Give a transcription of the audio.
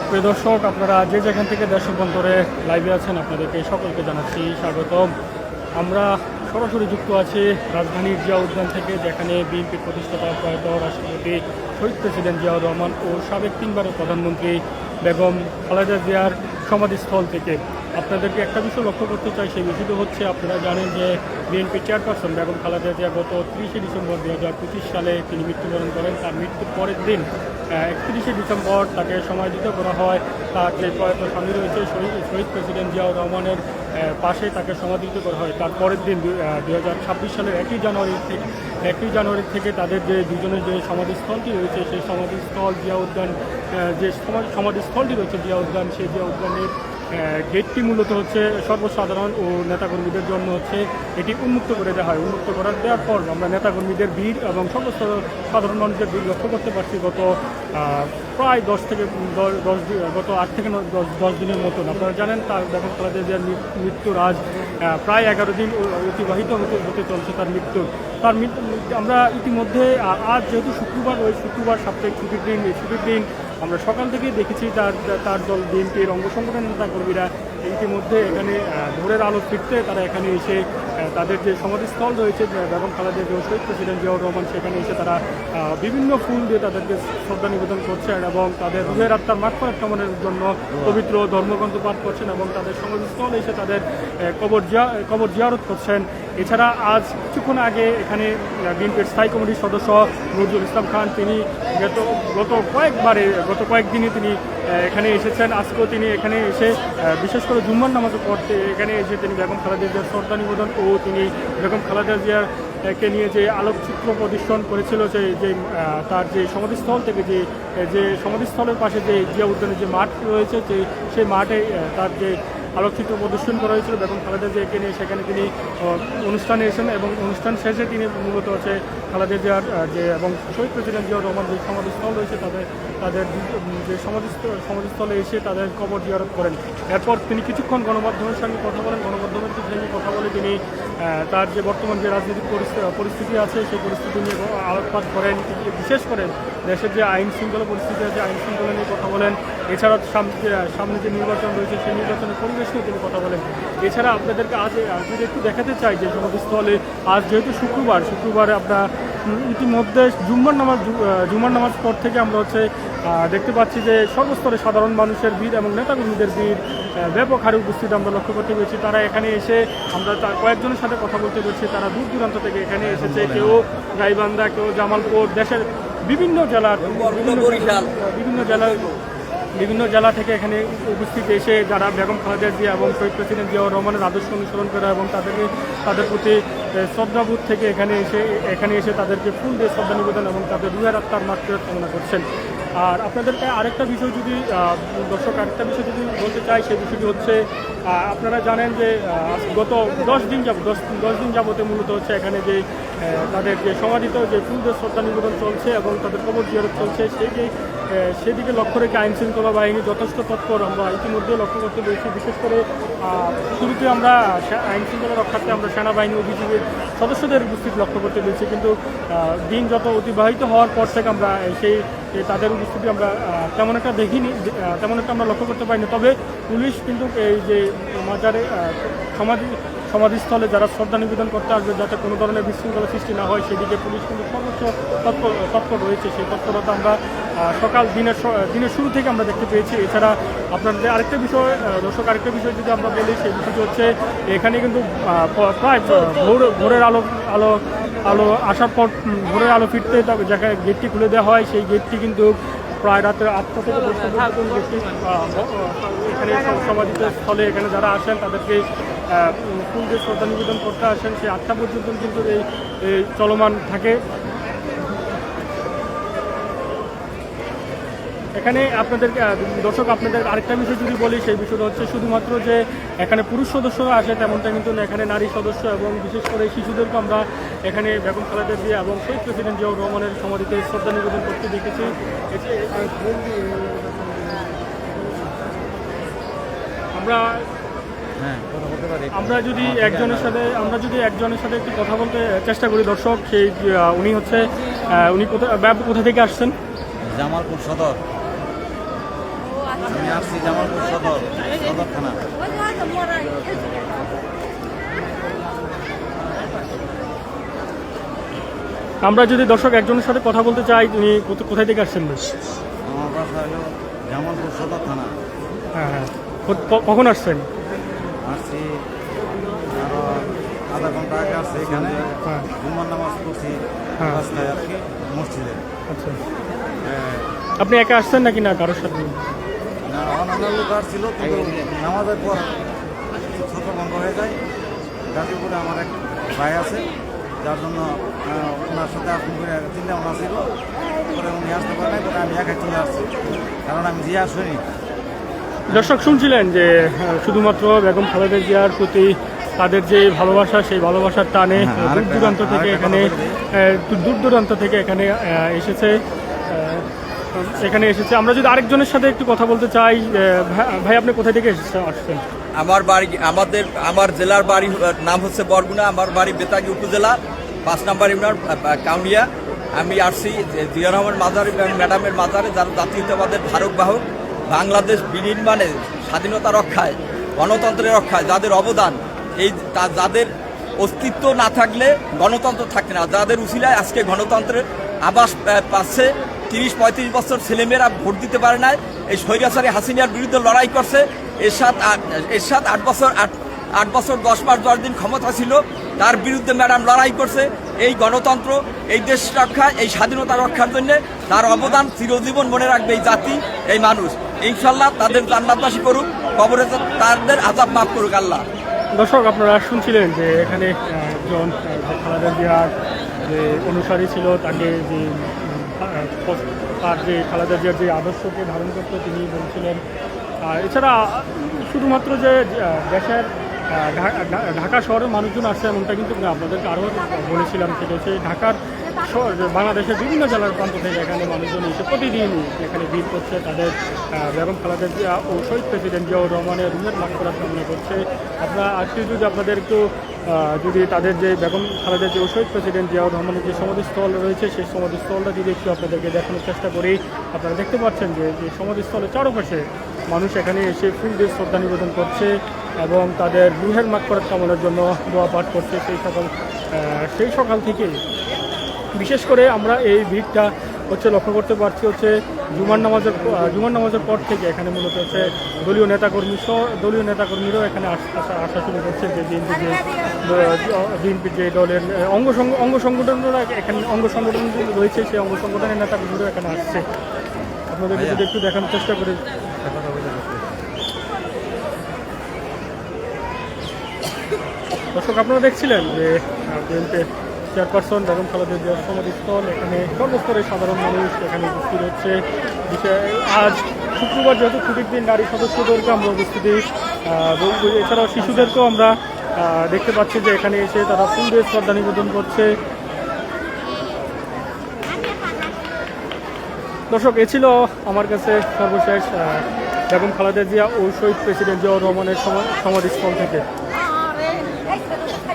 প্রিয় দর্শক, আপনারা যে যেখান থেকে দেশান্তরে লাইভে আছেন আপনাদেরকে সকলকে জানাচ্ছি স্বাগতম। আমরা সরাসরি যুক্ত আছি রাজধানীর জিয়া উদ্যান থেকে, যেখানে বিএনপির প্রতিষ্ঠাতা প্রয়াত রাষ্ট্রপতি শহীদ প্রেসিডেন্ট জিয়াউর রহমান ও সাবেক তিনবারের প্রধানমন্ত্রী বেগম খালেদা জিয়ার সমাধিস্থল থেকে। আপনাদেরকে একটা বিষয় লক্ষ্য করতে চাই, সেই বিষয়টি হচ্ছে আপনারা জানেন যে বিএনপি চেয়ারপারসন বেগম খালেদা জিয়া গত 30শে ডিসেম্বর 2025 সালে তিনি মৃত্যুবরণ করেন। তার মৃত্যুর পরের দিন 31শে ডিসেম্বর তাকে সমাহিত করা হয়। তার যে প্রয়াত স্বামী রয়েছে শহীদ প্রেসিডেন্ট জিয়াউর রহমানের পাশে তাকে সমাধিত করা হয়। তার পরের দিন 2026 সালের 1 জানুয়ারি থেকে তাদের যে দুজনের যে সমাধিস্থলটি রয়েছে, সেই সমাধিস্থল জিয়া উদ্যান, যে সমাধিস্থলটি রয়েছে জিয়া উদ্যান, সেই জিয়া উদ্যানের গেটটি মূলত হচ্ছে সর্বসাধারণ ও নেতাকর্মীদের জন্য হচ্ছে এটি উন্মুক্ত করে দেওয়া হয়। উন্মুক্ত দেওয়ার পর আমরা নেতাকর্মীদের ভিড় এবং সমস্ত সাধারণ মানুষের ভিড় লক্ষ্য করতে পারছি। প্রায় 8 থেকে 10 দিনের মতন। আপনারা জানেন তার বেগম খালেদা জিয়ার মৃত্যুর আজ প্রায় 11 দিন অতিবাহিত হতে চলছে তার মৃত্যু। আমরা ইতিমধ্যে আজ যেহেতু শুক্রবার, ওই শুক্রবার সাপ্তাহিক ছুটির দিন, এই ছুটির দিন আমরা সকাল থেকেই দেখেছি তার দল বিএনপির অঙ্গ সংগঠনের নেতাকর্মীরা ইতিমধ্যে এখানে ভোরের আলো ফিরতে তারা এখানে এসে তাদের যে সমাধিস্থল রয়েছে বেগম খালেদা জিয়া শহীদ প্রেসিডেন্ট জিয়াউর রহমান, সেখানে এসে তারা বিভিন্ন ফুল দিয়ে তাদেরকে শ্রদ্ধা নিবেদন করছেন এবং তাদের রুহের আত্মার মাগফিরাত কামনার জন্য পবিত্র ধর্মগ্রন্থ পাঠ করছেন এবং তাদের সমাধিস্থল এসে তাদের কবর জিয়ারত করছেন। এছাড়া আজ কিছুক্ষণ আগে এখানে বিএনপির স্থায়ী কমিটির সদস্য নজরুল ইসলাম খান, তিনি গত কয়েকদিনে তিনি এখানে এসেছেন। আজকেও তিনি এখানে এসে বিশেষ করে জুম্মার নামাজ পড়তে এখানে এসে তিনি বেগম খালেদা জিয়ার শ্রদ্ধা নিবেদন ও তিনি বেগম খালেদা জিয়াকে নিয়ে যে আলোকচিত্র প্রদর্শন করেছিল, যে তার যে সমাধিস্থল থেকে যে সমাধিস্থলের পাশে যে জিয়া উদ্যানের যে মাঠ রয়েছে, সেই মাঠে তার যে আলোকচিত্র প্রদর্শন করা হয়েছিল বেগম খালেদা জিয়াকে নিয়ে, সেখানে তিনি অনুষ্ঠানে এসেছেন এবং অনুষ্ঠান শেষে তিনি মূলত হচ্ছে খালেদা জিয়ার এবং শহীদ প্রেসিডেন্ট জিয়াউর রহমান যে সমাধিস্থল রয়েছে তাদের যে সমাধিস্থলে এসে তাদের কবর জিয়ারত করেন। এরপর তিনি কিছুক্ষণ গণমাধ্যমের সঙ্গে কথা বলেন। গণমাধ্যমের সঙ্গে কথা বলে তিনি তার যে বর্তমান যে রাজনৈতিক পরিস্থিতি আছে সেই পরিস্থিতি নিয়ে আলোকপাত করেন। বিশেষ করে দেশের যে আইন শৃঙ্খলা পরিস্থিতি আছে, আইন শৃঙ্খলা নিয়ে কথা বলেন। এছাড়া সামনে যে নির্বাচন রয়েছে সেই নির্বাচনের পরিবেশ নিয়ে তিনি কথা বলেন। এছাড়া আপনাদেরকে আজ যদি একটু দেখাতে চাই যে সমাধিস্থলে আজ যেহেতু শুক্রবারে আমরা ইতিমধ্যে জুম্মার নামাজ পর থেকে আমরা হচ্ছে দেখতে পাচ্ছি যে সর্বস্তরে সাধারণ মানুষের ভিড় এবং নেতাকর্মীদের ভিড় ব্যাপক হারে উপস্থিত আমরা লক্ষ্য করতে পেরেছি। তারা এখানে এসে আমরা কয়েকজনের সাথে কথা বলতে পেরেছি, তারা দূর দূরান্ত থেকে এখানে এসেছে। কেউ গাইবান্ধা, কেউ জামালপুর, দেশের বিভিন্ন জেলা থেকে এখানে উপস্থিত এসে যারা বেগম খালেদা জিয়া এবং শহীদ প্রেসিডেন্ট জিয়াউর রহমানের আদর্শ অনুসরণ করা এবং তাদের প্রতি শ্রদ্ধাবোধ থেকে এখানে এসে তাদেরকে ফুল দিয়ে শ্রদ্ধা নিবেদন এবং তাদের রুহের আত্মার মাগফিরাত কামনা করছেন। আর আপনাদেরকে আরেকটা বিষয় যদি বলতে চাই, সেই বিষয়টি হচ্ছে আপনারা জানেন যে গত 10 দিন যাবতে মূলত হচ্ছে এখানে যে তাদের যে সমাধিত যে ফুলদের শ্রদ্ধা নিবেদন চলছে এবং তাদের কবর জিয়ারত চলছে, সেদিকে লক্ষ্য রেখে আইন শৃঙ্খলা বাহিনী যথেষ্ট তৎপর আমরা ইতিমধ্যে লক্ষ্য করতে পেরেছি। বিশেষ করে শুরুতে আমরা আইন শৃঙ্খলা রক্ষার্থে আমরা সেনাবাহিনী ও বিজিবির সদস্যদের উপস্থিত লক্ষ্য করতে পেরেছি, কিন্তু দিন যত অতিবাহিত হওয়ার পর থেকে আমরা তাদের উপস্থিতি আমরা তেমন একটা আমরা লক্ষ্য করতে পারিনি। তবে পুলিশ কিন্তু এই যে মাজারে সমাধিস্থলে যারা শ্রদ্ধা নিবেদন করতে আসবে যাতে কোনো ধরনের বিশৃঙ্খলা সৃষ্টি না হয়, সেদিকে পুলিশ কিন্তু সর্বোচ্চ তৎপর রয়েছে। সেই তৎপরতা আমরা দিনের শুরু থেকে আমরা দেখতে পেয়েছি। এছাড়া আপনাদের আরেকটা বিষয় যদি আমরা বলি, সেই বিষয়টি হচ্ছে এখানে কিন্তু প্রায় ভোরের আলো আসার পর ভোরের আলো ফিরতে যেখানে গেটটি খুলে দেওয়া হয়, সেই গেটটি কিন্তু প্রায় রাত্রে 8টা থেকে 10টা পর্যন্ত গেটটি এখানে সমাধিত স্থলে এখানে যারা আসেন তাদেরকে ফুল দিয়ে শ্রদ্ধা নিবেদন করতে আসেন, সেই 8টা পর্যন্ত কিন্তু এই চলমান থাকে। এখানে আপনাদের আরেকটা বিষয় যদি বলি, সেই বিষয়টা হচ্ছে শুধুমাত্র যে এখানে পুরুষ সদস্যরা আসে তেমনটা কিন্তু না, এখানে নারী সদস্য এবং বিশেষ করে শিশুদেরকে আমরা এখানে বেগম খালেদা জিয়া এবং শহীদ প্রেসিডেন্ট জিয়াউর রহমানের সমাধিতে শ্রদ্ধা নিবেদন করতে দেখেছি। আমরা যদি একজনের সাথে একটু কথা বলতে চেষ্টা করি দর্শক, উনি কোথা থেকে আসছেন? জামালপুর সদর। আমি আসছি জামালপুর সদর থানা। আমরা যদি দর্শক একজনের সাথে কথা বলতে চাই, তিনি কোথায় থেকে আসছেন? আমার বাসা হলো জামালপুর সদর থানা। হ্যাঁ হ্যাঁ, কখন আসছেন? আসছি আরো আধা ঘন্টা আগে আসছি। এখানে হ্যাঁ জুম্মার নামাজ পড়ছি হ্যাঁ। রাস্তায় আর কি, মসজিদে। আচ্ছা, আপনি একা আসছেন নাকি না কারোর সাথে? না, অন্যান্য লোক আসছিল, কিন্তু নামাজের পর ছোট বন্ধ হয়ে যায়। গাজীপুরে আমার এক ভাই আছে, যার জন্য ওনার সাথে আসুন করে চিন্তা ভাবনা ছিল, পরে উনি আসতে পারে নাই, পরে আমি একাই চলে আসছি, কারণ আমি জিয়া আসিনি। দর্শক শুনছিলেন যে শুধুমাত্র বেগম খালেদা জিয়ার প্রতি তাদের যে ভালোবাসা, সেই ভালোবাসার টানে দূর দূরান্ত থেকে এখানে এসেছে। আমরা যদি আরেকজনের সাথে একটু কথা বলতে চাই, ভাই আপনি কোথা থেকে আসছেন? আমার জেলার বাড়ি নাম হচ্ছে বরগুনা। আমার বাড়ি বেতাগী উপজেলা 5 নম্বর ইউনিয়ন কাউনিয়া। আমি আসছি জিয়া রহমান মাজার ম্যাডামের মাজারে, যারা জাতীয়তাবাদের ধারক বাহক, বাংলাদেশ বিনির্মাণে, স্বাধীনতা রক্ষায়, গণতন্ত্রের রক্ষায় যাদের অবদান, যাদের অস্তিত্ব না থাকলে গণতন্ত্র থাকবে না, যাদের উসিলায় আজকে গণতন্ত্রের আবাস পাচ্ছে। 30-35 বছর ছেলেমেয়েরা ভোট দিতে পারে না, এই স্বৈরাচারী হাসিনার বিরুদ্ধে লড়াই করছে। এরশাদ 8 বছর 10 মাস 10 দিন ক্ষমতা ছিল, তার বিরুদ্ধে ম্যাডাম লড়াই করছে। এই গণতন্ত্র, এই দেশ রক্ষা, এই স্বাধীনতা রক্ষার জন্য তার অবদান চিরজীবন মনে রাখবে এই জাতি, এই মানুষ। ইনশাল্লাহ তাদের জান্নাতবাসী করুক, কবরে তাদের আযাব মাফ করুক আল্লাহ। দর্শক আপনারা শুনছিলেন যে এখানে একজন খালেদা জিয়ার যে অনুসারী ছিল, তাকে যে তার যে খালেদা জিয়ার যে আদর্শকে ধারণ করতে তিনি বলছিলেন। এছাড়া শুধুমাত্র যে দেশের ঢাকা শহরের মানুষজন আসছে এমনটা কিন্তু আপনাদেরকে আরও বলেছিলাম, সেটা হচ্ছে ঢাকার বাংলাদেশের বিভিন্ন জেলার প্রান্ত থেকে এখানে মানুষজন এসে প্রতিদিন এখানে ভিড় করছে, তাদের বেগম খালেদা জিয়া ও শহীদ প্রেসিডেন্ট জিয়াউর রহমানের রুহের মাগফিরাত কামনা করছে। আপনারা আজকে যদি আপনাদের একটু যদি তাদের যে বেগম খালেদা জিয়া ও শহীদ প্রেসিডেন্ট জিয়াউর রহমানের যে সমাধিস্থল রয়েছে, সেই সমাধিস্থলটা যদি একটু আপনাদেরকে দেখানোর চেষ্টা করি, আপনারা দেখতে পাচ্ছেন যে সমাধিস্থলের চারপাশে মানুষ এখানে এসে ফুল দিয়ে শ্রদ্ধা নিবেদন করছে এবং তাদের রুহের মাগফিরাত কামনার জন্য দোয়া পাঠ করছে। সেই সকাল থেকে বিশেষ করে আমরা এই ভিড়টা লক্ষ্য করতে পারছি জুমার নামাজের পর থেকে এখানে মূলত দলীয় নেতাকর্মীরাও এখানে আসা শুরু করছে। যে বিএনপির যে দলের অঙ্গ সংগঠনরা এখানে রয়েছে, সেই অঙ্গ সংগঠনের নেতাকর্মীরাও এখানে আসছে। আপনাদেরকে যদি একটু দেখানোর চেষ্টা করি, দর্শক আপনারা দেখছিলেন যে বিএনপির চেয়ারপারসন বেগম খালেদা জিয়ার সমাধিস্থল, এখানে সর্বস্তরের সাধারণ মানুষ এখানে উপস্থিত হচ্ছে। আজ শুক্রবার যেহেতু ছুটির দিন, নারী সদস্যদেরকে আমরা উপস্থিতি, এছাড়াও শিশুদেরকেও আমরা দেখতে পাচ্ছি যে এখানে এসে তারা ফুল দিয়ে শ্রদ্ধা নিবেদন করছে। দর্শক, এ ছিল আমার কাছে সর্বশেষ বেগম খালেদা জিয়া ও শহীদ প্রেসিডেন্ট জিয়াউর রহমানের সমাধিস্থল থেকে।